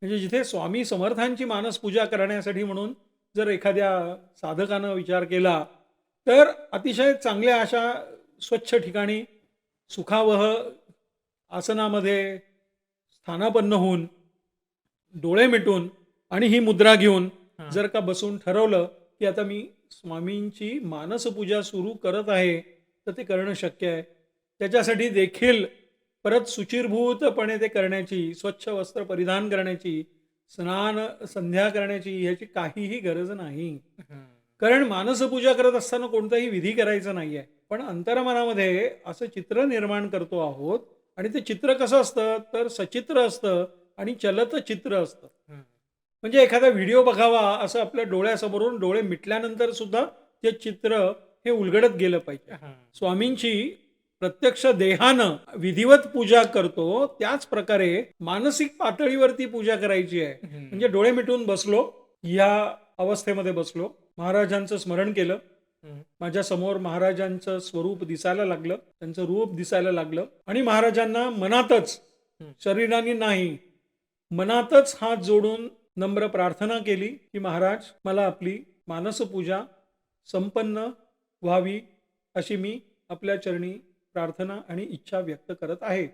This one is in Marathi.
म्हणजे जिथे स्वामी समर्थांची मानस पूजा करण्यासाठी म्हणून जर एखाद्या साधकानं विचार केला, तर अतिशय चांगल्या अशा स्वच्छ ठिकाणी सुखावह आसनामध्ये स्थानापन्न होऊन, डोळे मिटून आणि ही मुद्रा घेऊन हां. जर का बसून ठरवलं, की आता मी स्वामींची मानसपूजा सुरू करत आहे, तर ते करणं शक्य आहे. त्याच्यासाठी देखील परत शुचिर्भूतपणे ते करण्याची, स्वच्छ वस्त्र परिधान करण्याची, स्नान संध्या करण्याची ह्याची काहीही गरज नाही. हं. कारण मानसपूजा करत असताना कोणताही विधी करायचा नाहीये. पण अंतर्मनामध्ये असं चित्र निर्माण करतो आहोत आणि ते चित्र कसं असतं, तर सचित्र असतं आणि चलत चित्र असतं. हं. म्हणजे एखादा व्हिडिओ बघावा असं आपल्या डोळ्यासमोरून डोळे मिटल्यानंतर सुद्धा ते चित्र हे उलगडत गेलं पाहिजे. हां. स्वामींची प्रत्यक्ष देहानं विधिवत पूजा करतो, त्याच प्रकारे मानसिक पातळीवरती पूजा करायची आहे. हं. म्हणजे डोळे मिटून बसलो, या अवस्थेमध्ये बसलो, महाराजांचं स्मरण केलं. हं. माझ्या समोर महाराजांचं स्वरूप दिसायला लागलं, त्यांचं रूप दिसायला लागलं आणि महाराजांना मनातच, हं. शरीराने नाही, मनातच हात जोडून नम्र प्रार्थना केली, की महाराज मला आपली मानसपूजा संपन्न व्हावी, अशी मी आपल्या चरणी प्रार्थना आणि इच्छा व्यक्त करत आहे.